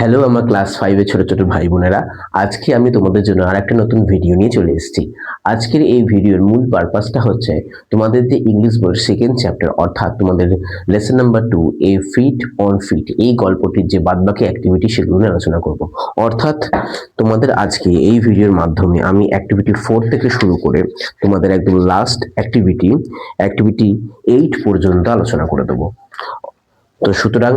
Hello আমার class 5 এর ছোট ছোট ভাই বোনেরা, আজকে আমি তোমাদের জন্য আরেকটা নতুন ভিডিও নিয়ে চলে এসেছি। আজকের এই ভিডিওর মূল পারপাসটা হচ্ছে তোমাদের যে ইংলিশ বইয়ের সেকেন্ড চ্যাপ্টার অর্থাৎ তোমাদের lesson number 2 a feat on feet এই গল্পটির যে বাদবাকি অ্যাক্টিভিটি সেগুলো নিয়ে আলোচনা করব। অর্থাৎ তোমাদের আজকে এই ভিডিওর মাধ্যমে আমি অ্যাক্টিভিটি 4 থেকে শুরু করে তোমাদের একদম লাস্ট অ্যাক্টিভিটি 8 পর্যন্ত আলোচনা করে দেবো। তো সুতরাং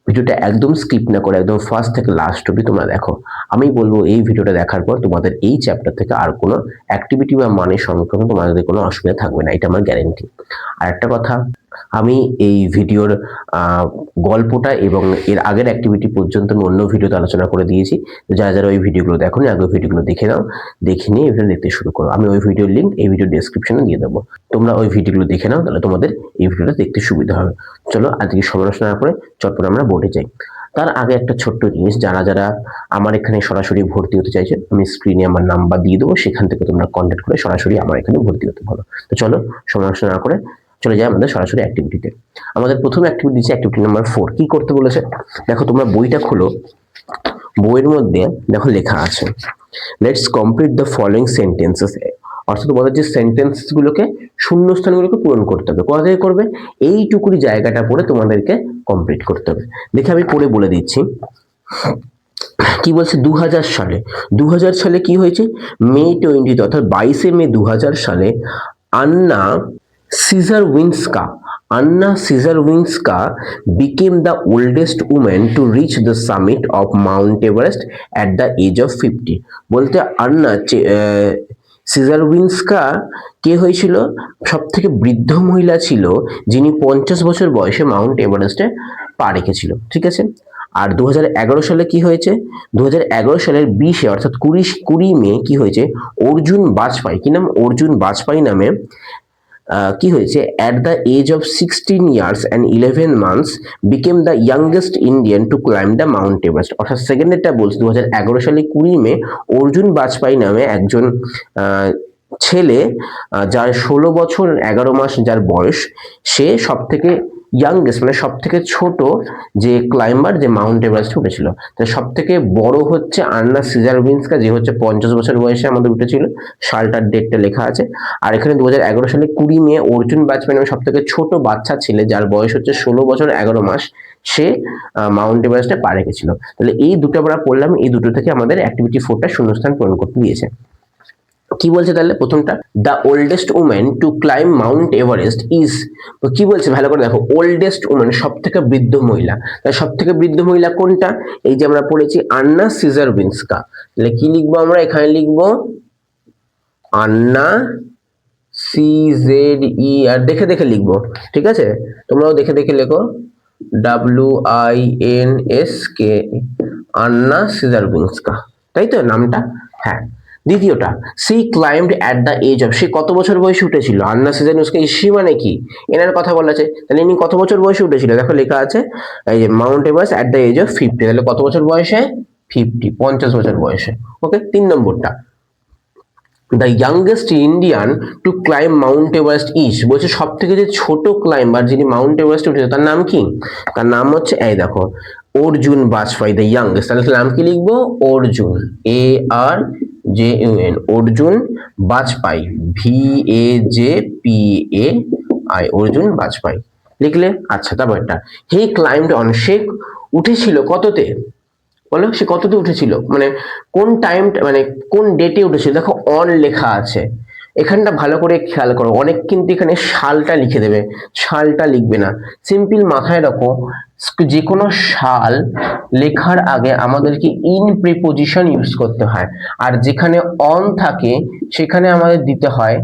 ভিডিওটা একদম স্কিপ না করে একদম ফার্স্ট থেকে লাস্ট অবধি তোমরা দেখো। আমি বলবো এই ভিডিওটা দেখার পর তোমাদের এই চ্যাপ্টার থেকে আর কোনো অ্যাক্টিভিটি বা মানের সংক্রান্ত তোমাদের কোনো অসুবিধা থাকবে না, এটা আমার গ্যারেন্টি। আর একটা কথা, আমি এই ভিডিওর গল্পটা এবং এর আগের অ্যাক্টিভিটি পর্যন্ত আমি অন্য ভিডিওতে আলোচনা করে দিয়েছি। যারা যারা ওই ভিডিওগুলো দেখোনি আগে ভিডিওগুলো দেখে নাও, দেখে নিয়ে এই ভিডিও দেখতে শুরু করো। আমি ওই ভিডিওর লিঙ্ক এই ভিডিও ডেসক্রিপশনে দিয়ে দেবো, তোমরা ওই ভিডিওগুলো দেখে নাও, তাহলে তোমাদের এই ভিডিওটা দেখতে সুবিধা হবে। চলো আজকে সমালোচনা করে চটপট আমরা বোর্ডে যাই। তার আগে একটা ছোট্ট জিনিস, যারা যারা আমার এখানে সরাসরি ভর্তি হতে চাইছে আমি স্ক্রিনে আমার নাম্বার দিয়ে দেবো, সেখান থেকে তোমরা কন্ট্যাক্ট করে সরাসরি আমার এখানে ভর্তি হতে পারো। তো চলো সমালোচনা করে চলে যায় আমাদের সরাসরি অ্যাক্টিভিটিতে। আমাদের প্রথম অ্যাক্টিভিটি দিচ্ছে অ্যাক্টিভিটি নাম্বার 4। কি করতে বলেছে দেখো, তোমরা বইটা খোলো, বইয়ের মধ্যে দেখো লেখা আছে let's complete the following sentences. অর্থাৎ তোমাদের যে সেন্টেন্সগুলোকে শূন্যস্থানগুলোকে পূরণ করতে হবে। কোথা থেকে করবে? এইটুকুনি জায়গাটা পড়ে তোমাদেরকে কমপ্লিট করতে হবে। দেখে আমি পড়ে বলে দিচ্ছি কি বলছে। 2000 সালে কি হয়েছে? মে 20 অর্থাৎ 22শে মে 2000 সালে আন্না সিজারউইন্সকা became the oldest woman to reach the summit of Mount Everest at the age of 50। বলতে আন্না সিজারউইন্সকা কে হয়েছিল? সব থেকে বৃদ্ধ মহিলা ছিল যিনি 50 বছর বয়সে মাউন্ট এভারেস্টে পা রেখেছিল। ঠিক আছে। আর 2011 সালে কি হয়েছে? 2011 সালের 20 অর্থাৎ 20 মে কি হয়েছে? অর্জুন বাজপেয়ী, কি নাম? অর্জুন বাজপেয়ী নামে কি হয়েছে? At the age of 16 years and 11 months became the youngest Indian to climb the Mount Everest. অর্থাৎ সেকেন্ডেরটা বলছে 2011 সালে 20 মে অর্জুন বাজপেয়ী নামে একজন ছেলে, যার 16 বছর 11 মাস যার বয়স, সে সব থেকে ইয়াংগেস্ট মানে সব থেকে ছোট যে ক্লাইম্বার যে মাউন্ট এভারেস্টে উঠেছিল। তাই সব থেকে বড় হচ্ছে আন্না সিজারউইন্সকা, যে হচ্ছে 50 বছর বয়সে আমাদের উঠেছিল। সালটার ডেটটা লেখা আছে। আর এখানে 2011 সালে 20 মে অর্জুন বাজপেয়ী নামে সব থেকে ছোট বাচ্চা ছেলে, যার বয়স হচ্ছে 16 বছর 11 মাস, সে মাউন্ট এভারেস্টে পা রেখেছিল। তাহলে এই দুটো আমরা পড়লাম, এই দুটো থেকে আমাদের অ্যাক্টিভিটি 4টা শূন্যস্থান পূরণ করতে দিয়েছে। কি বলছে তাহলে প্রথমটা? The oldest women to climb Mount Everest is. কি বলছে ভালো করে দেখো, ওল্ডেস্ট উমেন সব থেকে বৃদ্ধ মহিলা। সব থেকে বৃদ্ধ মহিলা কোনটা? এই যে আমরা পড়েছি আন্না সিজারউইন্সকা। তাহলে কি লিখবো আমরা? এখানে লিখবো আন্না CZE, আর দেখে দেখে লিখবো, ঠিক আছে? তোমরাও দেখে দেখে লেখো WINSK, আন্না সিজারউইন্সকা, তাই তো নামটা? হ্যাঁ। দ্বিতীয়টা, she climbed at the age of, সে কত বছর বয়সে উঠেছিল? আন্না সিজারউইন্সকা। সি মানে কি? এনার কথা বলা আছে। তাহলে ইনি কত বছর বয়সে উঠেছিল? দেখো লেখা আছে এই যে Mount Everest at the age of 50। তাহলে কত বছর বয়সে? 50 বছর বয়সে। ওকে। 3 নম্বরটা, the youngest Indian to climb Mount Everest is. বলছে সব থেকে যে ছোট ক্লাইম্বার যিনি মাউন্ট এভারেস্ট উঠেছে তার নাম কি? তার নাম হচ্ছে এই দেখো অর্জুন বাজপেয়ী, দ্য ইয়াংগেস্ট। তাহলে নাম কি লিখবো? অর্জুন, ARJUN, অর্জুন বাজপেয়ী, VAJPAI, অর্জুন বাজপেয়ী লিখলে। আচ্ছা, তারপরটা, হি ক্লাইম্বড অন, সে উঠেছিল কততে? বলো, সে কততে উঠেছিল, মানে কোন টাইম, মানে কোন ডেটে উঠেছিল? দেখো অন লেখা আছে, এখানটা ভালো করে খেয়াল করো। অনেক কিন্তু এখানে সালটা লিখে দেবে, সালটা লিখবে না। সিম্পল মাথায় রাখো, যে কোনো সাল লেখার আগে আমাদেরকে ইন প্রিপোজিশন ইউজ করতে হয়, আর যেখানে অন থাকে সেখানে আমাদের দিতে হয়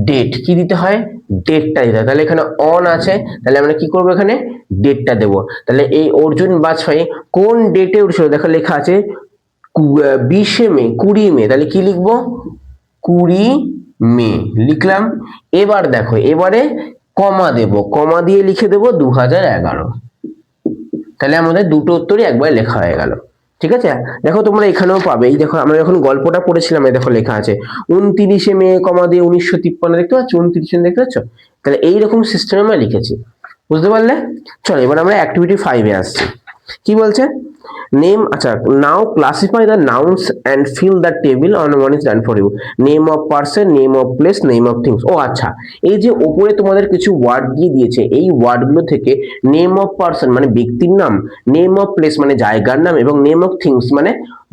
ডেট। কি দিতে হয়? ডেটটা দিতে হয়। তাহলে এখানে অন আছে, তাহলে আমরা কি করবো? এখানে ডেটটা দেবো। তাহলে এই অর্জুন বাজপেয়ী কোন ডেটে উঠেছিল? দেখো লেখা আছে 20শে মে, 20 মে। তাহলে কি লিখবো? 20 মে লিখলাম। এবার দেখো, এবারে কমা দেব, কমা দিয়ে লিখে দেবো 2011। তাহলে আমাদের দুটো উত্তরই একবার লেখা হয়ে গেল। ঠিক আছে। দেখো তোমরা এখানেও পাবে, এই দেখো আমরা যখন গল্পটা পড়েছিলাম দেখো লেখা আছে 29শে মে কমা দিয়ে 1953, দেখতে পাচ্ছ? 29 দেখতে পাচ্ছ? তাহলে এইরকম সিস্টেমে আমরা লিখেছি। বুঝতে পারলে? চলো এবার আমরা অ্যাক্টিভিটি 5 এ আসছি। কি বলছে? নেম, আচ্ছা, now classify the nouns and fill the table on one is done for you. Name of person, name of place, name of things. ও আচ্ছা, এই যে ওপরে তোমাদের কিছু ওয়ার্ড দিয়ে দিয়েছে, এই ওয়ার্ডগুলো থেকে নেম অফ পার্সন মানে ব্যক্তির নাম, নেম অফ প্লেস মানে জায়গার নাম, এবং নেম অফ থিংস মানে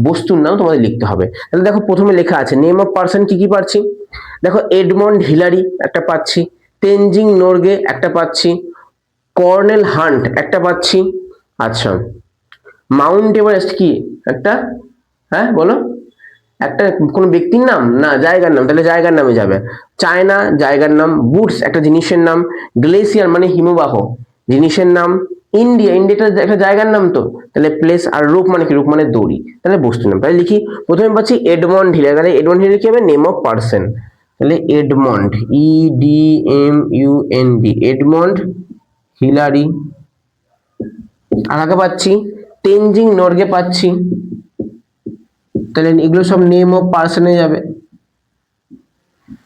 বস্তুর নাম তোমাদের লিখতে হবে। তাহলে দেখো প্রথমে লেখা আছে নেম অফ পার্সন, কি কি পাচ্ছি দেখো, এডমন্ড হিলারি একটা পাচ্ছি, তেনজিং নোরগে একটা পাচ্ছি, কর্নেল হান্ট একটা পাচ্ছি। আচ্ছা, মাউন্ট এভারেস্ট কি একটা, হ্যাঁ বলো, একটা কোন ব্যক্তির নাম না জায়গার নাম, তাহলে জায়গার নামে যাবে। চায়না জায়গার নাম, বুটস একটা জিনিসের নাম, গ্লেসিয়ার মানে হিমবাহ জিনিসের নাম, ইন্ডিয়া ইন্ডিয়াটা একটা জায়গার নাম তো, তাহলে প্লেস, আর রূপ মানে কি, রূপ মানে দড়ি, তাহলে বস্তুর নাম। তাহলে লিখি প্রথমে পাচ্ছি এডমন্ড হিলারি, তাহলে এডমন্ড হিলারি কি হবে, নেম অফ পার্সন, তাহলে এডমন্ড, EDMUND, এডমন্ড হিলারি। আর আগে পাচ্ছি তেনজিং নরগে পাচ্ছি, তাহলে এগুলো সব নেম অফ পার্সনে যাবে,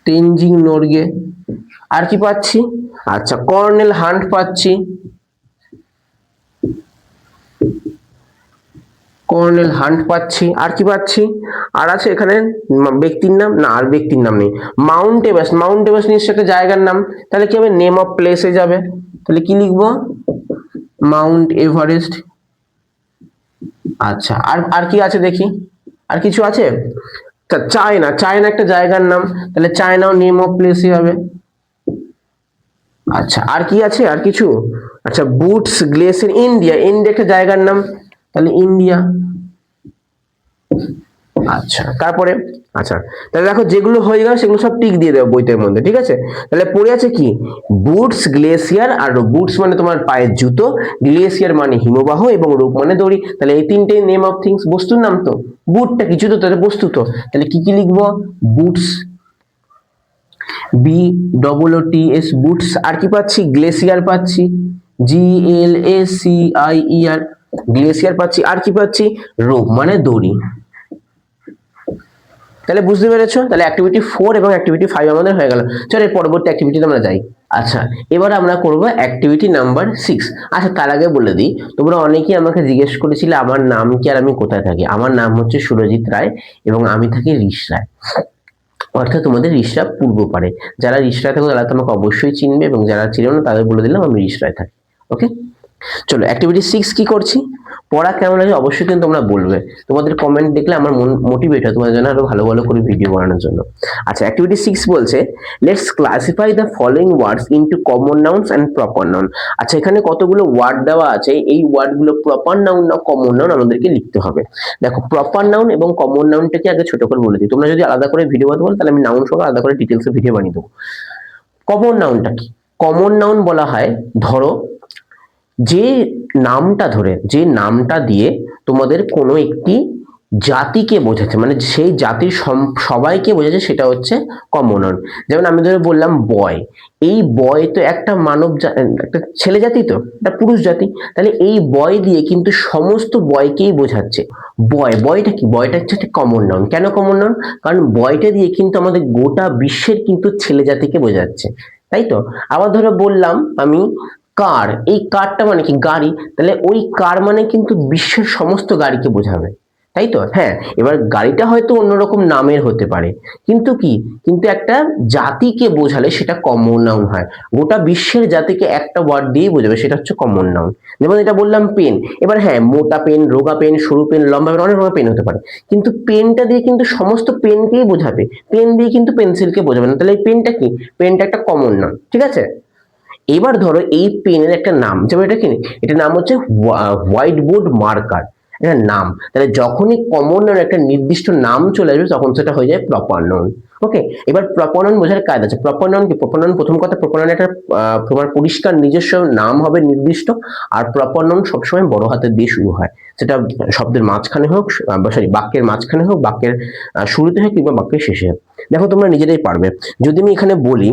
তেনজিং নরগে। আর কি পাচ্ছি, আচ্ছা কর্নেল হান্ট পাচ্ছি, কর্নেল হান্ট পাচ্ছি। আর কি পাচ্ছি, আর আছে এখানে ব্যক্তির নাম না, আর ব্যক্তির নাম নেই। মাউন্ট এভারেস্ট, মাউন্ট এভারেস্ট নিশ্চয়ই একটা জায়গার নাম, তাহলে কি হবে, নেম অফ প্লেসে যাবে, তাহলে কি লিখবো, মাউন্ট এভারেস্ট। আচ্ছা, আর আর কি আছে দেখি, আর কিছু আছে, চায়না, চায়না একটা জায়গার নাম, তাহলে চায়নাও নেম অফ প্লেসই হবে। আচ্ছা, আর কি আছে, আর কিছু, আচ্ছা বুটস গ্লেসিয়ার, ইন্ডিয়া, ইন্ডিয়া একটা জায়গার নাম, তাহলে ইন্ডিয়া। আচ্ছা, তারপরে, আচ্ছা তাহলে দেখো যেগুলো হয়ে গেল সেগুলো সব টিক দিয়ে দেবো বইটার মধ্যে, ঠিক আছে। তাহলে পড়ে আছে কি, বুটস গ্লেসিয়ার, আর বুটস মানে তোমার পায়ের জুতো, গ্লেসিয়ার মানে হিমবাহ, এবং রূপ মানে দড়ি, তাহলে এই তিনটে নেম অফ থিংস, বস্তুর নাম তো, বুটটা কিছু তো, তাহলে বস্তু তো, তাহলে কি কি লিখবো, বুটস, BOOTS, বুটস। আর কি পাচ্ছি, গ্লেসিয়ার পাচ্ছি, GLACIER, গ্লেসিয়ার পাচ্ছি। আর কি পাচ্ছি, রোপ মানে দড়ি। তাহলে বুঝতে পেরেছো, তাহলে অ্যাক্টিভিটি 4 এবং অ্যাক্টিভিটি 5 আমাদের হয়ে গেল। চলো এর পরবর্তী অ্যাক্টিভিটিতে আমরা যাই। আচ্ছা, এবার আমরা করব অ্যাক্টিভিটি নাম্বার 6। আচ্ছা, তার আগে বলে দিই, তোমরা অনেকেই আমাকে জিজ্ঞেস করেছিলে আমার নাম কি আর আমি কোথায় থাকি। আমার নাম হচ্ছে সুরজিৎ রায় এবং আমি থাকি রিষড়ায়, অর্থাৎ তোমাদের রিষড়া পূর্ব পাড়ে। যারা রিষড়ায় থাকো তারা তোমাকে অবশ্যই চিনবে, এবং যারা চিনো না তাদের বলে দিলাম আমি রিষড়ায় থাকি। ওকে, চলো অ্যাক্টিভিটি 6 কি করছি, পড়া কেমন লাগে অবশ্যই কিন্তু তোমরা বলবে, তোমাদের কমেন্ট দেখলে আমার মন মোটিভেট হয় তোমাদের জন্য আরো ভালো ভালো করে ভিডিও বানানোর জন্য। আচ্ছা, অ্যাক্টিভিটি 6 বলছে let's classify the following words into common nouns and proper noun. আচ্ছা, এখানে কতগুলো ওয়ার্ড দেওয়া আছে, এই ওয়ার্ডগুলো প্রপার নাউন না কমন নাউন আমাদেরকে লিখতে হবে। দেখো, প্রপার নাউন এবং কমন নাউনটাকে আগে ছোট করে বলে দিই, তোমরা যদি আলাদা করে ভিডিও বানাতে বলো তাহলে আমি নাউন সহ আলাদা করে ডিটেলসে ভিডিও বানিয়ে দেবো। কমন নাউনটা কি, কমন নাউন বলা হয়, ধরো যে নামটা ধরে, যে নামটা দিয়ে তোমাদের কোনো একটি জাতিকে বোঝাচ্ছে, মানে সেই জাতির সবাইকে বোঝাচ্ছে, সেটা হচ্ছে কমন নাউন। যেমন আমি ধরে বললাম বয়, এই বয় তো একটা একটা ছেলে জাতি, তো একটা পুরুষ জাতি, তাহলে এই বয় দিয়ে কিন্তু সমস্ত বয়কেই বোঝাচ্ছে। বয়টা কি, বয়টা হচ্ছে একটা কমন নাউন। কেন কমন নাউন, কারণ বয়টা দিয়ে কিন্তু আমাদের গোটা বিশ্বের কিন্তু ছেলে জাতিকে বোঝাচ্ছে, তাই তো। আবার ধরো বললাম আমি কার, এই কারটা মানে কি, গাড়ি, তাহলে ওই কার মানে কিন্তু বিশ্বের সমস্ত গাড়িকে বোঝাবে, তাই তো। হ্যাঁ, এবার গাড়িটা হয়তো অন্যরকম নামের হতে পারে, কিন্তু কি, কিন্তু একটা জাতিকে বোঝালে সেটা কমন নাউন হয়। গোটা বিশ্বের জাতিকে একটা ওয়ার্ড দিয়েই বোঝাবে, সেটা হচ্ছে কমন নাউন। যেমন এটা বললাম পেন, এবার হ্যাঁ মোটা পেন, রোগা পেন, সরু পেন, লম্বা পেন, অনেক রকমের পেন হতে পারে, কিন্তু পেনটা দিয়ে কিন্তু সমস্ত পেনকেই বোঝাবে, পেন দিয়ে কিন্তু পেন্সিলকে বোঝাবে না। তাহলে এই পেনটা কি, পেনটা একটা কমন নাউন, ঠিক আছে। এবার ধরো এই পেনের একটা নাম, যেমন এটা কি, এটার নাম হচ্ছে হোয়াইট বোর্ড মার্কার, এটা নাম। তাহলে যখনই কমন নাউন একটা নির্দিষ্ট নাম চলে আসবে তখন সেটা হয়ে যায় প্রপার নাউন। ওকে, এবার প্রপার নাউন বোঝার কাজ আছে। প্রপার নাউন কি, প্রপার নাউন প্রথম কথা, প্রপার নাউন একটা তোমার পরিষ্কার নিজস্ব নাম হবে নির্দিষ্ট, আর প্রপার নাউন সবসময় বড় হাতের দিয়ে শুরু হয়, সেটা শব্দের মাঝখানে হোক, সরি বাক্যের মাঝখানে হোক, বাক্যের শুরুতে হোক, কিংবা বাক্যের শেষে হোক। দেখো তোমরা নিজেরাই পারবে। যদি আমি এখানে বলি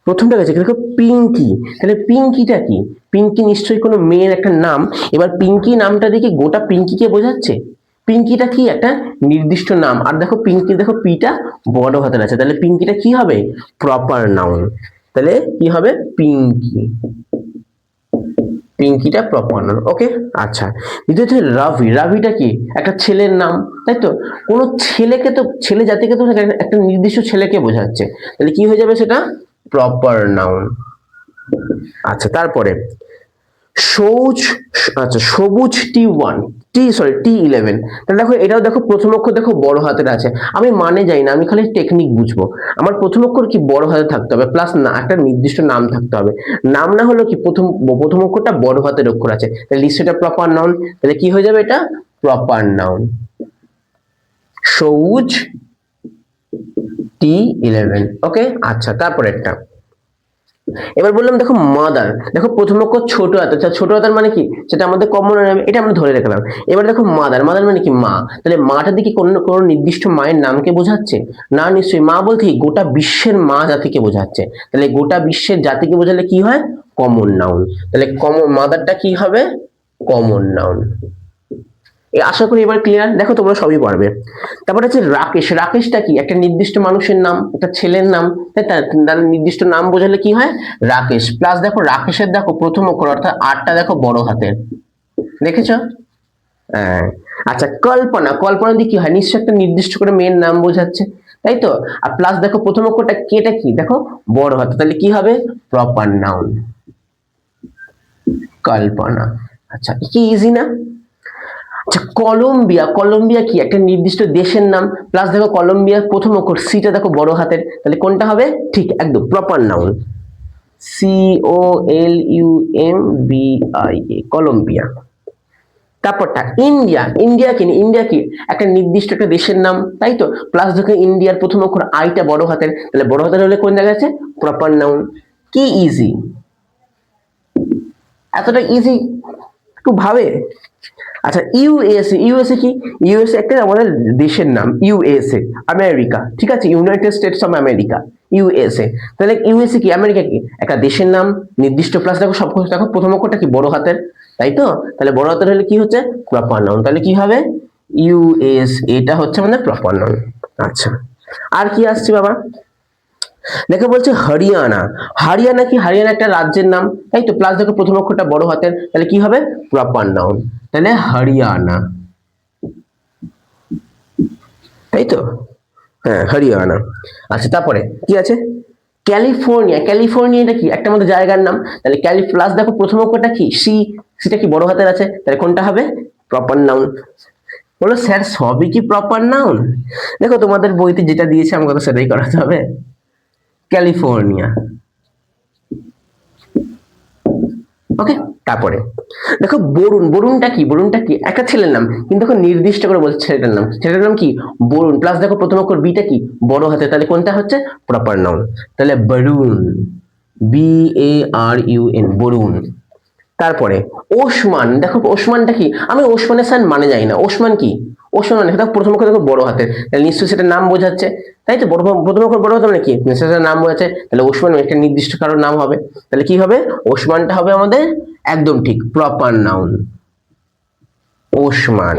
প্রথমটা গেছে দেখো পিঙ্কি, তাহলে পিঙ্কিটা কি, পিঙ্কি নিশ্চয়ই কোনো মেয়ের একটা নাম। এবার পিঙ্কি নামটা দেখে গোটা পিঙ্কিকে বোঝাচ্ছে, পিঙ্কিটা কি একটা নির্দিষ্ট নাম। আর দেখো পিঙ্কি, দেখো পিটা বড় হাতের আছে, তাহলে পিঙ্কিটা কি হবে, প্রপার নাউন। তাহলে কি হবে, পিঙ্কি। পিঙ্কিটা প্রপার নাউন। ওকে, আচ্ছা। দ্বিতীয় হচ্ছে রাভি। রাভিটা কি? একটা ছেলের নাম, তাই তো? কোনো ছেলেকে তো, ছেলে জাতিকে তো একটা নির্দিষ্ট ছেলেকে বোঝাচ্ছে, তাহলে কি হয়ে যাবে সেটা? Proper noun. আচ্ছা, তারপরে সবুজ, আচ্ছা সবুজ T1, T11। তাহলে দেখো এটাও দেখো প্রথম অক্ষর দেখো বড় হাতের আছে। আমি মানে যাই না, আমি খালি টেকনিক বুঝবো। আমার প্রথম অক্ষর কি বড় হাতে থাকতে হবে, প্লাস না একটা নির্দিষ্ট নাম থাকতে হবে। নাম না হলেও কি প্রথম অক্ষরটা বড় হাতের অক্ষর আছে, তাহলে নিশ্চয়ই এটা প্রপার নাউন। তাহলে কি হয়ে যাবে? এটা প্রপার নাউন। সবুজ T11। ওকে, আচ্ছা। তারপরে একটা, এবার বললাম দেখো মাদার। দেখো প্রথম অক্ষর ছোট হাতের, আচ্ছা ছোট হাতের মানে কি সেটা আমাদের কমন, এটা আমরা ধরে রাখলাম। এবার দেখো মাদার। মাদার মানে কি? মা। তাহলে মাটা দিয়ে কি কোনো নির্দিষ্ট মায়ের নামকে বোঝাচ্ছে? না, নিশ্চয়ই। মা বলতে কি গোটা বিশ্বের মা জাতিকে বোঝাচ্ছে। তাহলে গোটা বিশ্বের জাতিকে বোঝালে কি হয়? Common noun. তাহলে কমন মাদারটা কি হবে? Common noun. আশা করি এবার ক্লিয়ার। দেখো তোমরা সবই পারবে। তারপর হচ্ছে রাকেশ। রাকেশটা কি? একটা নির্দিষ্ট মানুষের নাম, একটা ছেলের নাম, তাই তার নির্দিষ্ট নাম বোঝালে কি হয়? রাকেশ। প্লাস দেখো রাকেশের দেখো প্রথম অক্ষর অর্থাৎ আরটা দেখো বড় হাতের, দেখেছো? হ্যাঁ। আচ্ছা, কল্পনা। কল্পনা দিয়ে কি হয়? নিশ্চয় একটা নির্দিষ্ট করে মেয়ের নাম বোঝাচ্ছে, তাই তো? আর প্লাস দেখো প্রথম অক্ষরটা কেটা কি দেখো বড় হাতে, তাহলে কি হবে? প্রপার নাউন, কল্পনা। আচ্ছা, কি ইজি না? আচ্ছা, কলম্বিয়া। কলম্বিয়া কি? একটা নির্দিষ্ট দেশের নাম, প্লাস দেখো কলম্বিয়ার প্রথম অক্ষর সিটা দেখো বড় হাতের, তাহলে কোনটা হবে? ঠিক একদম প্রপার নাউন। COLUMBIA, Columbia. তারপরটা ইন্ডিয়া। ইন্ডিয়া কি? ইন্ডিয়া কি? একটা নির্দিষ্ট একটা দেশের নাম, তাই তো? প্লাস দেখো ইন্ডিয়ার প্রথম অক্ষর আইটা বড় হাতের, তাহলে বড় হাতের হলে কোন জায়গায় আছে? Proper noun. কি ইজি! এতটা ইজি একটু ভাবে। আচ্ছা, ইউএসএ। ইউএসএ কি? ইউএসএ একটা আমাদের দেশের নাম, ইউএসএ আমেরিকা, ঠিক আছে? United states of America, USA. তাহলে ইউএসএ কি? আমেরিকা কি? একটা দেশের নাম নির্দিষ্ট, প্লাস দেখো সব দেখো প্রথম অক্ষরটা কি বড় হাতের, তাই তো? তাহলে বড় হাতের হলে কি হচ্ছে? Proper noun. তাহলে কি হবে? ইউএস, এটা হচ্ছে আমাদের প্রপার নাউন। আচ্ছা, আর কি আসছে বাবা? দেখো বলছে হরিয়ানা। হরিয়ানা কি? হরিয়ানা একটা রাজ্যের নাম, তাই তো? প্লাস দেখো প্রথম অক্ষরটা বড় হাতের, তাহলে কি হবে? Proper noun. তাহলে হরিয়ানা, তাই তো? হ্যাঁ, হরিয়ানা। আচ্ছা, তারপরে কি আছে? ক্যালিফোর্নিয়া। ক্যালিফোর্নিয়াটা কি? একটা আমাদের জায়গার নাম, তাহলে প্লাস দেখো প্রথম অক্ষরটা কি সি, সিটা কি বড় হাতের আছে, তাহলে কোনটা হবে? Proper noun. বলো স্যার সবই কি প্রপার নাউন? দেখো তোমাদের বইতে যেটা দিয়েছে আমাকে তো সেটাই করাতে হবে। ক্যালিফোর্নিয়া। ওকে, তারপরে দেখো বরুণ। বরুণটা কি? বরুণটা কি? একটা ছেলের নাম, কিন্তু দেখো নির্দিষ্ট করে বলছে ছেলেটার নাম। ছেলেটার নাম কি? বরুণ। প্লাস দেখো প্রথম অক্ষর বিটা কি বড় হাতে, তাহলে কোনটা হচ্ছে? Proper noun. তাহলে বরুণ, BARUN, বরুণ। তারপরে ওসমান। দেখো ওসমানটা কি? আমি ওসমানের স্যার মানে যাই না। ওসমান কি? ওসমান মানে দেখো প্রথম অক্ষর দেখো বড় হাতের, তাহলে নিশ্চয়ই সেটা নাম বোঝাচ্ছে, তাই তো? প্রথম অক্ষর বড় হাতে মানে কি? নিশ্চয়ই সেটা নাম বোঝাচ্ছে, তাহলে ওসমান একটা নির্দিষ্ট কারোর নাম হবে। তাহলে কি হবে? ওসমানটা হবে আমাদের একদম ঠিক প্রপার নাউন, ওসমান।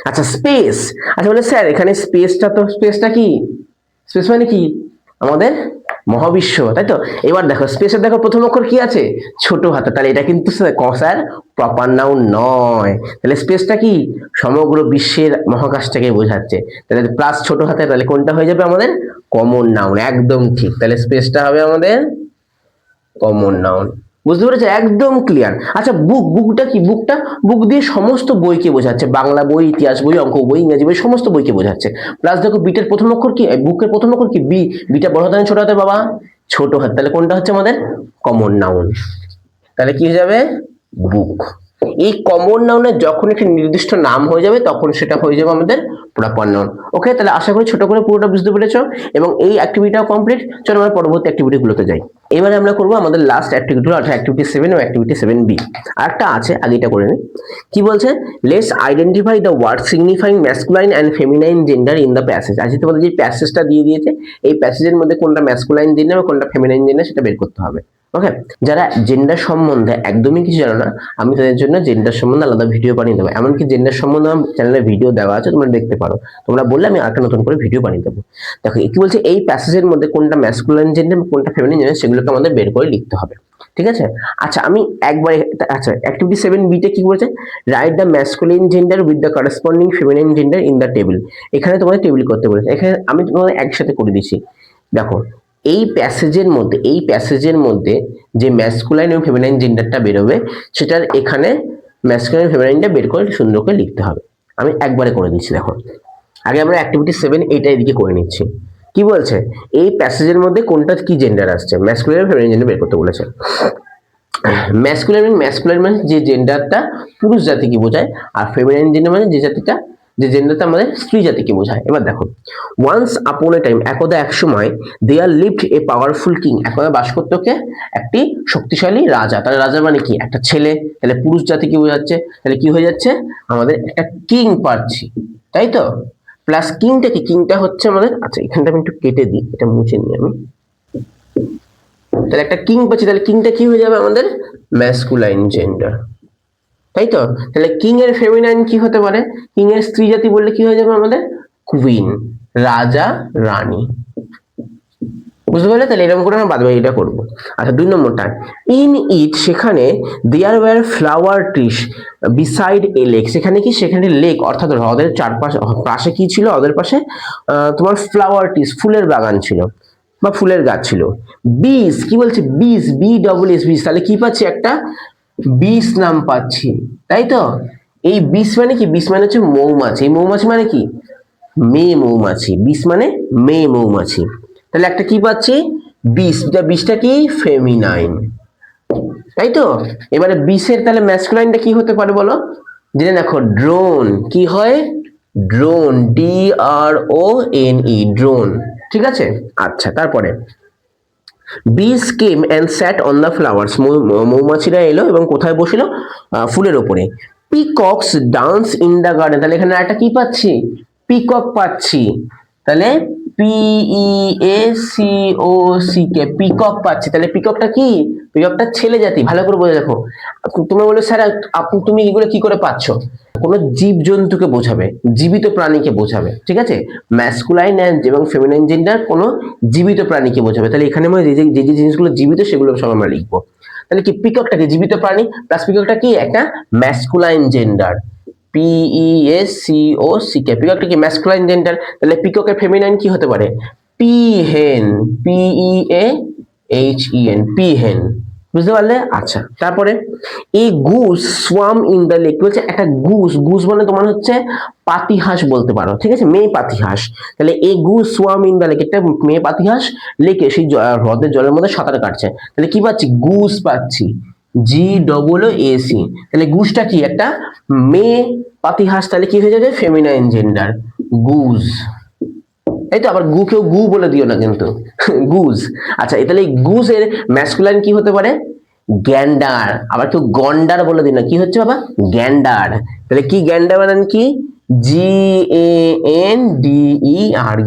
আচ্ছা, স্পেস। আচ্ছা বলে স্যার এখানে স্পেসটা কি? স্পেস মানে কি? আমাদের মহাবিশ্ব, তাই তো? এবার দেখো স্পেসের দেখো প্রথম অক্ষর কি আছে? ছোট হাতে, তাহলে এটা কিন্তু স্যার প্রপার নাউন নয়। তাহলে স্পেসটা কি? সমগ্র বিশ্বের মহাকাশটাকে বোঝাচ্ছে, তাহলে প্লাস ছোট হাতে, তাহলে কোনটা হয়ে যাবে আমাদের? Common noun. একদম ঠিক, তাহলে স্পেসটা হবে আমাদের কমন নাউন। বুঝতে পেরেছো? একদম ক্লিয়ার। আচ্ছা, বুকটা কি? বুক দিয়ে সমস্ত বইকে বোঝাচ্ছে, বাংলা বই, ইতিহাস বই, অঙ্ক বই, ইংরেজি বই, সমস্ত বইকে বোঝাচ্ছে। প্লাস দেখো বিটের প্রথম অক্ষর কি? বুকের প্রথম অক্ষর কি? বিটা বড় হাতে না ছোট হাতে বাবা? ছোট হাত, তাহলে কোনটা হচ্ছে আমাদের? Common noun. তাহলে কি হয়ে যাবে? বুক। এই কমন নাউনের যখন একটি নির্দিষ্ট নাম হয়ে যাবে তখন সেটা হয়ে যাবে আমাদের প্রপার নাউন। ওকে, তাহলে আশা করি ছোট করে পুরোটা বুঝতে পেরেছো এবং এই অ্যাক্টিভিটিটাও কমপ্লিট। চলো আমরা পরবর্তী অ্যাক্টিভিটি গুলোতে যাই। এবারে আমরা করবো আমাদের লাস্ট অ্যাক্টিভিটি, অর্থাৎ অ্যাক্টিভিটি 7 ও অ্যাক্টিভিটি 7B। আরেকটা আছে, আগে এটা করে নিই। কি বলছে? Let's identify the word signifying masculine and feminine gender in the passage. আজকে তোমাদের যে প্যাসেজটা দিয়ে দিয়েছে, এই প্যাসেজের মধ্যে কোনটা ম্যাসকুলাইন জেন্ডার এবং কোনটা ফেমিনাইন জেন্ডার সেটা বের করতে হবে। ওকে, যারা জেন্ডার সম্বন্ধে একদমই কিছু জানো না, আমি তাদের জন্য জেন্ডার সম্বন্ধে আলাদা ভিডিও বানিয়ে দেবো। এমনকি জেন্ডার সম্বন্ধে আমার চ্যানেলে ভিডিও দেওয়া আছে, তোমরা দেখতে পারো। তোমরা বললে আমি আরেকটা নতুন করে ভিডিও বানিয়ে দেবো। দেখো কি বলছে, এই প্যাসেজের মধ্যে কোনটা ম্যাসকুলাইন জেন্ডার কোনটা ফেমিনাইন জেন্ডার সেগুলোকে আমাদের বের করে লিখতে হবে। ঠিক আছে। আচ্ছা আমি একবারে, আচ্ছা অ্যাক্টিভিটি 7b তে কি বলেছে, write the masculine gender with the corresponding feminine gender in the table. এখানে তোমাদের টেবিল করতে বলেছে, এখানে আমি তোমাদের একসাথে করে দিচ্ছি। দেখো এই প্যাসেজের মধ্যে যে ম্যাসকুলাইন এবং ফেমিনাইন জেন্ডারটা বেরোবে সেটার এখানে ম্যাসকুলাইন ফেমিনাইনটা বের করে সুন্দর করে লিখতে হবে। আমি একবারে করে দিচ্ছি। দেখো আগে আমরা অ্যাক্টিভিটি 7 এইটা এদিকে করে নিচ্ছি। কি বলছে, এই প্যাসেজের মধ্যে কোনটা কি জেন্ডার আসছে, ম্যাসকুলাইন এবং ফেমিনাইন জেন্ডার বের করতে বলেছে। ম্যাসকুলাইন মানে যে জেন্ডারটা পুরুষ জাতিকে বোঝায়, আর ফেমিনাইন জেন্ডার মানে যে জেন্ডারটা আমাদের স্ত্রী জাতিকে বোঝায়। এবার দেখো, ওয়ান্স আপন এ টাইম, একদা এক সময়, there lived a powerful king, একদা বাস করতো কে, একটি শক্তিশালী রাজা। তাহলে রাজা মানে কি, একটা ছেলে, তাহলে পুরুষ জাতিকে বোঝাচ্ছে, তাহলে কি হয়ে যাচ্ছে, আমাদের একটা কিং পাচ্ছি, তাই তো। প্লাস কিংটা হচ্ছে আমাদের, আচ্ছা এখানটা আমি একটু কেটে দিই, এটা মুছে নিই আমি। তাহলে একটা কিং পাচ্ছি, তাহলে কিংটা কি হয়ে যাবে আমাদের ম্যাসকুলাইন জেন্ডার, তাই তো। তাহলে কিং এর ফেমিনাইন কি হতে পারে, কিং এর স্ত্রী জাতি বললে কি হয়ে যাবে আমাদের কুইন, রাজা রানী। বুঝতে পারলে, তাহলে এরকম করে আমরা বাদবাকিটা করবো। আচ্ছা 2 নম্বরটা, ইন ইট, সেখানে there were flower trees beside a lake, সেখানে লেক অর্থাৎ হ্রদের পাশে কি ছিল, হ্রদের পাশে তোমার ফ্লাওয়ার ট্রিস, ফুলের বাগান ছিল বা ফুলের গাছ ছিল। বিস, কি বলছে, বিস, তাহলে কি পাচ্ছি, একটা বিষ নাম পাচ্ছি, তাই তো। এই বিষ মানে কি, বিষ মানে হচ্ছে মৌমাছি, এই মৌমাছি মানে কি, মেয়ে মৌমাছি, বিষ মানে মেয়ে মৌমাছি। তাহলে একটা কি পাচ্ছি, বিষটা কি ফেমিনাইন, তাই তো। এবারে বিষের তাহলে ম্যাসকুলাইনটা কি হতে পারে বলো, জেনে দেখো, ড্রোন, কি হয়, ড্রোন, DRONE, ড্রোন, ঠিক আছে। আচ্ছা তারপরে, bees came and sat on the flowers, মৌমাছিরা এলো এবং কোথায় বসিল, ফুলের উপরে। পিকক্স ডান্স ইন দ্য গার্ডেন, তাহলে এখানে একটা কি পাচ্ছি, পিকক পাচ্ছি, তাহলে PEACOCK, পিকক পাচ্ছি। তাহলে পিককটা কি, পিককটা ছেলে জাতি, ভালো করে বোঝা। দেখো তুমি বলে স্যার তুমি এগুলো কি করে পাচ্ছ, কোনো জীবজন্তুকে বোঝাবে, জীবিত প্রাণীকে বোঝাবে, ঠিক আছে। ম্যাসকুলাইন এবং ফেমিনাইন জেন্ডার কোনো জীবিত প্রাণীকে বোঝাবে। তাহলে এখানে আমরা যে জিনিসগুলো জীবিত সেগুলো সব আমরা লিখবো। তাহলে কি, পিককটা কি জীবিত প্রাণী, প্লাস পিককটা কি একটা ম্যাসকুলাইন জেন্ডার, PEACOCK, পিককটা কি ম্যাসকুলাইন জেন্ডার। তাহলে পিককের ফেমিনাইন কি হতে পারে, পিহেন, PEAHEN, পিহেন। বুঝতে পারলে। আচ্ছা তারপরে, এই Goose swamp in the lake, বলছে একটা গুস মানে তোমার হচ্ছে পাতিহাঁস বলতে পারো, ঠিক আছে, মেয়ে পাতিহাঁস। তাহলে এই Goose swamp in the lake, একটা মেয়ে পাতিহাঁস লেকে, সেই হ্রদের জলের মধ্যে সাঁতার কাটছে। তাহলে কি পাচ্ছি, গুস পাচ্ছি, GOOAC। তাহলে গুসটা কি একটা মেয়ে পাতিহাঁস, তাহলে কি হয়ে যাবে ফেমিনাইন জেন্ডার, গুজ, এই তো। আবার কেউ গু বলে দিও না কিন্তু, গুজ। আচ্ছা তাহলে এই গুজ এর ম্যাসকুলাইন কি হতে পারে, গ্যান্ডার। আবার কেউ গন্ডার বলে দিও না, কি হচ্ছে বাবা, গ্যান্ডার। তাহলে কি গ্যান্ডার মানে কি,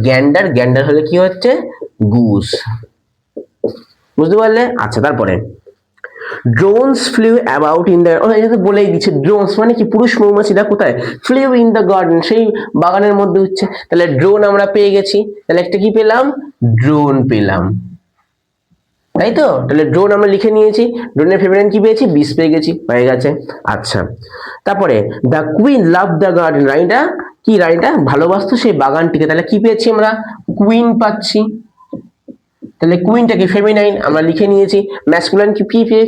GANDER, গ্যান্ডার হলে কি হচ্ছে গুজ। বুঝতে পারলে। আচ্ছা তারপরে, drones flew about in the, এটা তো বলেই দিচ্ছে, ড্রোনস মানে কি পুরুষ মৌমাছিরা কোথায়, ফ্লিউ ইন দ্য গার্ডেন, সেই বাগানের মধ্যে হচ্ছে। তাহলে ড্রোন আমরা পেয়ে গেছি, তাহলে একটা কি পেলাম, ড্রোন পেলাম, তাই তো। তাহলে ড্রোন আমরা লিখে নিয়েছি, ড্রোনের ফেমিনাইন কি পেয়েছি, বিষ পেয়ে গেছি, হয়ে গেছে। আচ্ছা তারপরে, the queen love the garden, রানীটা ভালোবাসতো সেই বাগানটিকে, তাহলে কি পেয়েছি আমরা, কুইন পাচ্ছি। তাহলে কুইনটাকে ফেমিনাইন আমরা লিখে নিয়েছি, ম্যাসকুলাইন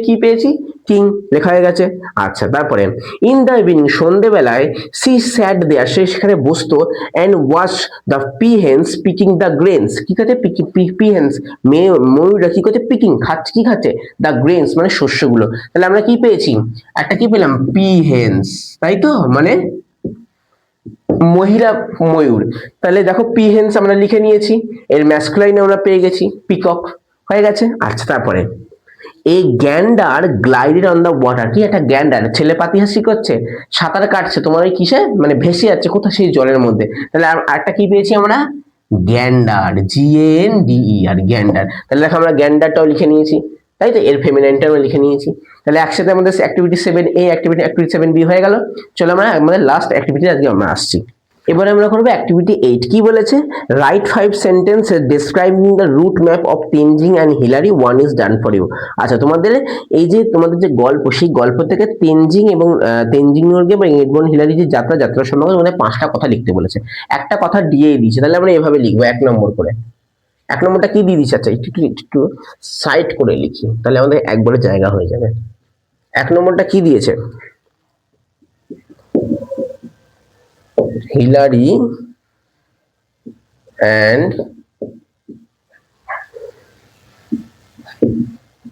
কি পেয়েছি, কিং, লেখা হয়ে গেছে। আচ্ছা তারপরে, ইন দ্য ইভিনিং, সন্ধ্যেবেলায়, সি স্যাট দেয়ার, সে সেখানে বসতো, and watch the peahens picking the grains, কি খাচ্ছে, পিহেন্স, ময়ূররা কি করছে, পিকিং, খাচ্ছে, কি খাচ্ছে, দ্য গ্রেনস মানে শস্যগুলো। তাহলে আমরা কি পেয়েছি, একটা কি পেলাম, পিহেন্স, তাই তো, মানে মহিলা ময়ূর। তাহলে দেখো পিহেন্স আমরা লিখে নিয়েছি, এর ম্যাসকুলাইন আমরা পেয়ে গেছি, পিকক, হয়ে গেছে। আচ্ছা তারপরে, এই গ্যান্ডার গ্লাইডেড অন দ্য ওয়াটার, কি একটা গ্যান্ডার ছেলে পাতিহাসি করছে, সাঁতার কাটছে তোমার ওই কিসে, মানে ভেসে যাচ্ছে কোথায়, সেই জলের মধ্যে। তাহলে আরেকটা কি পেয়েছি আমরা, গ্যান্ডার, GANDER, গ্যান্ডার। তাহলে দেখো আমরা গ্যান্ডারটাও লিখে নিয়েছি, তাই তো, এর ফেমিনাইনটাও লিখে নিয়েছি। তাহলে একসাথে আমাদের অ্যাক্টিভিটি 7A অ্যাক্টিভিটি 7B হয়ে গেল। চলো আমরা আমাদের লাস্ট অ্যাক্টিভিটি আজকে আমরা আসছি। এবারে আমরা করবো অ্যাক্টিভিটি 8। কি বলেছে? Write 5 sentences describing the route map of Tenzing and Hillary, one is done for you. আচ্ছা, তোমাদের এই যে তোমাদের যে গল্প, সেই গল্প থেকে তেনজিং এবং তেনজিং নোরগে এবং এডমন্ড হিলারি যে যাত্রা সম্পর্কে মানে 5টা কথা লিখতে বলেছে। একটা কথা দিয়ে দিয়েছে, তাহলে আমরা এভাবে লিখবো 1 নম্বর করে। 1 নম্বরটা কি দিয়ে দিচ্ছে? আচ্ছা, একটু সাইড করে লিখি, তাহলে আমাদের একবারে জায়গা হয়ে যাবে। 1 নম্বরটা কি দিয়েছে? Hillary and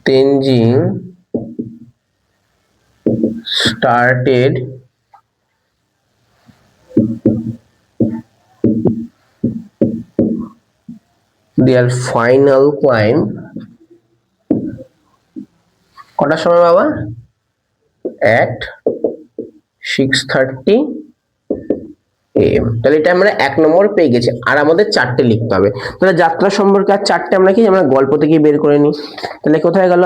Tenzing started their final climb কটার সময় বাবা? at 6:30 AM। তাহলে এটা আমরা 1 নম্বর পেয়ে গেছি, আর আমাদের 4টে লিখতে হবে। তাহলে যাত্রা সম্পর্কে আর 4টে আমরা কি আমরা গল্প থেকে বের করে নিই। তাহলে কোথায় গেল?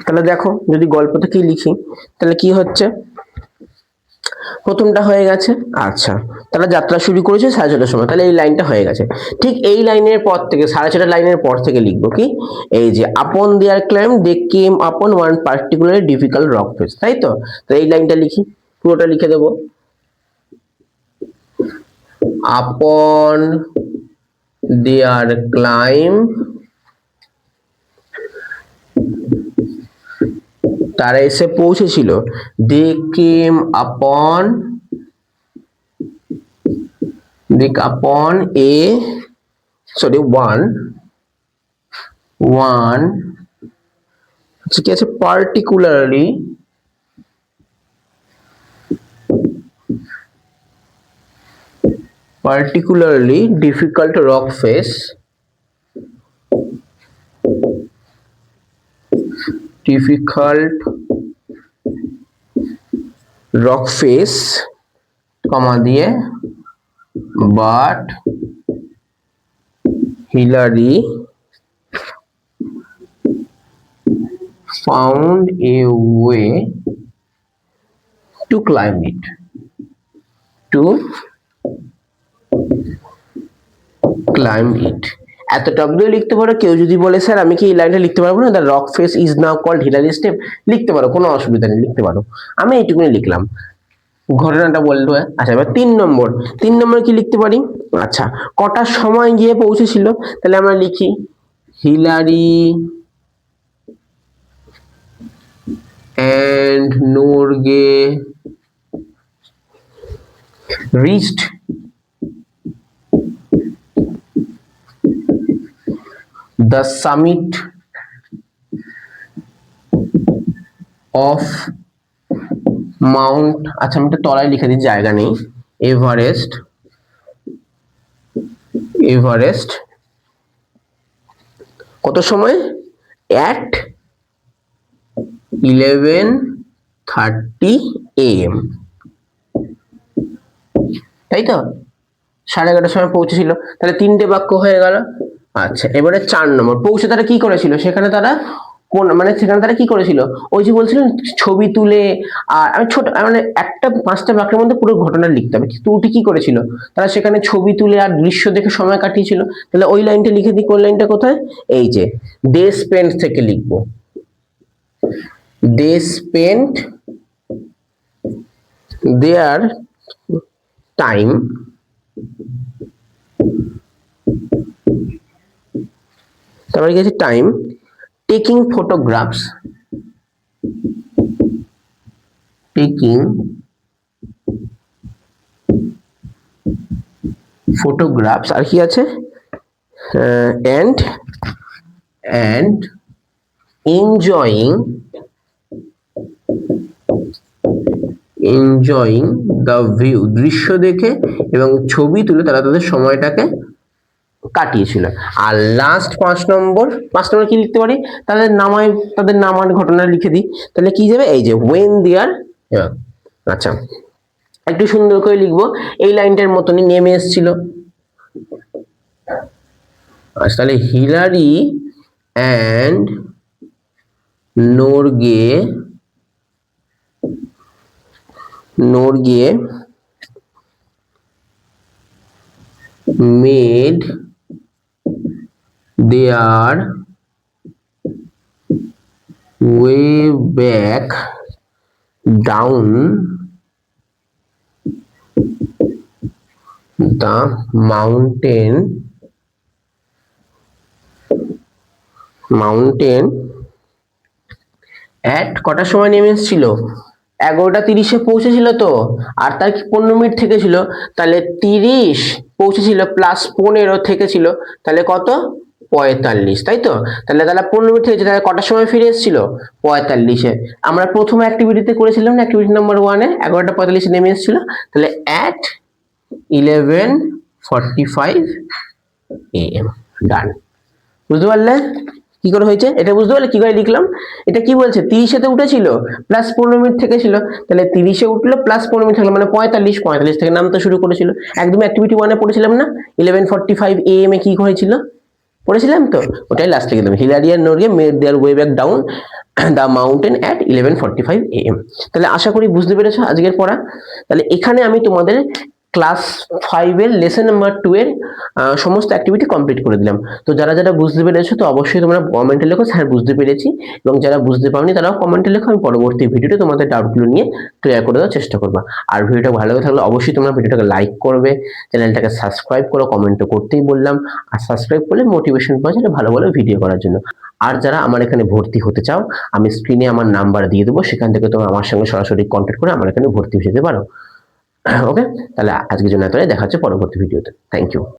তাহলে দেখো, যদি গল্প থেকে লিখি তাহলে কি হচ্ছে? প্রথমটা হয়ে গেছে। আচ্ছা, তাহলে যাত্রা শুরু করেছে 6:30টার সময়, তাহলে এই লাইনটা হয়ে গেছে। ঠিক এই লাইনের পর থেকে 6:30 লাইনের পর থেকে লিখবো কি? এই যে আপন দেয়ার claim they came upon one particularly difficult rock face, তাই তো? তো এই লাইনটা লিখি, পুরোটা লিখে দেবো। আপন দেয়ার ক্লাইম, তারা এসে পৌঁছেছিল, দে কেম আপন এ ওয়ান কি আছে, particularly difficult rock face, কমা দিয়ে, but Hillary found a way to climb it. এতটা অবধি লিখতে পারো। কেউ যদি বলে স্যার আমি কি এই লাইনটা লিখতে পারবো না, the rock face is now called Hillary step, লিখতে পারো, কোনো অসুবিধা নেই, লিখতে পারো। আমি এইটুকুনি লিখলাম, ঘটনাটা বললো। আচ্ছা, এবার 3 নম্বর কি লিখতে পারি? আচ্ছা, কটার সময় গিয়ে পৌঁছেছিল? তাহলে আমরা লিখি Hillary and Norgay reached the summit of Mount, আচ্ছা আমি এটা তলায় লিখে দিই, জায়গা নেই, এভারেস্ট কত সময়? at 11:30 AM, তাই তো? 11:30টার সময় পৌঁছেছিল, তাহলে 3টে বাক্য হয়ে গেল। আচ্ছা, এবারে 4 নম্বর, পৌঁছে তারা কি করেছিল? সেখানে তারা কি করেছিল? ওই যে বলছিলেন ছবি তুলে, আর আমি ছোট মানে একটা 5টা বাক্যের মধ্যে পুরো ঘটনা লিখতে হবে। তুটি কি করেছিল? তারা সেখানে ছবি তুলে আর দৃশ্য দেখে সময় কাটিয়েছিল। তাহলে ওই লাইনটা লিখে দিই। কোন লাইনটা কোথায়? এই যে দে স্পেন্ট থেকে লিখবো, দে স্পেন্ট দেয়ার টাইম তারপরে কি আছে? টাইম টেকিং ফটোগ্রাফস, আর কি আছে? and enjoying the view, দৃশ্য দেখে এবং ছবি তুলে তারা তাদের সময়টাকে কাটিয়েছিল। আর লাস্ট 5 নম্বর কি লিখতে পারি? তাদের নামার ঘটনা লিখে দিই। তাহলে কি যাবে? এই যে when they are, আচ্ছা একটু সুন্দর করে লিখবো, এই লাইনটার মতনই নেমে এসেছিল। আচ্ছা, তাহলে Hillary and Norgay Norgay made their way back down the mountain at কটার সময় নেমে এসেছিল? 11:30 পৌঁছেছিল তো, আর তার 15 মিনিট থেকে ছিল, তাহলে 30 পৌঁছেছিল প্লাস 15 থেকে ছিল, তাহলে কত? 45, তাই তো? তাহলে 15 মিনিট থেকে তাহলে কটার সময় ফিরে এসেছিল? 45-এ। আমরা প্রথম অ্যাক্টিভিটিতে করেছিলাম না, অ্যাক্টিভিটি নাম্বার 1-এ 11:45 নেমে এসেছিল, তাহলে at 11:45 AM ডান। বুঝতে পারলে কি করে হয়েছে? এটা বুঝতে পারলে কি করে লিখলাম? এটা কি বলছে? 30-এ তো উঠেছিল, প্লাস 15 মিনিট থেকে ছিল, তাহলে 30-এ উঠলো প্লাস 15 মিনিট থাকলো, মানে 45 থেকে নামতে শুরু করেছিল। একদম অ্যাক্টিভিটি 1-এ পড়েছিলাম না, 11:45 AM এ কি হয়েছিল পড়েছিলাম তো, ওটাই লাস্টে লিখলাম। হিলারি আর Norgay made their way back down the mountain at 11:45 AM। তাহলে আশা করি বুঝতে পেরেছো আজকের পড়া। তাহলে এখানে আমি তোমাদের ক্লাস 5-এর লেসন নাম্বার 2 এর সমস্ত অ্যাক্টিভিটি কমপ্লিট করে দিলাম। তো যারা যারা বুঝতে পেরেছো তো অবশ্যই তোমরা কমেন্টে লেখো স্যার বুঝতে পেরেছি, এবং যারা বুঝতে পারোনি তারাও কমেন্টে লেখো, আমি পরবর্তী ভিডিওতে তোমাদের ডাউটগুলো নিয়ে ক্লিয়ার করে দেওয়ার চেষ্টা করবো। আর ভিডিওটা ভালো লাগে থাকলে অবশ্যই তোমরা ভিডিওটাকে লাইক করবে, চ্যানেলটাকে সাবস্ক্রাইব করো, কমেন্ট তো করতেই বললাম, আর সাবস্ক্রাইব করলে মোটিভেশন পাওয়া যায় ভালো ভালো ভিডিও করার জন্য। আর যারা আমার এখানে ভর্তি হতে চাও, আমি স্ক্রিনে আমার নাম্বার দিয়ে দেবো, সেখান থেকে তোমরা আমার সঙ্গে সরাসরি কন্ট্যাক্ট করে আমার এখানে ভর্তি হয়ে যেতে পারো। ওকে, তাহলে আজকের জন্য এতটাই, দেখা হচ্ছে পরবর্তী ভিডিওতে। Thank you.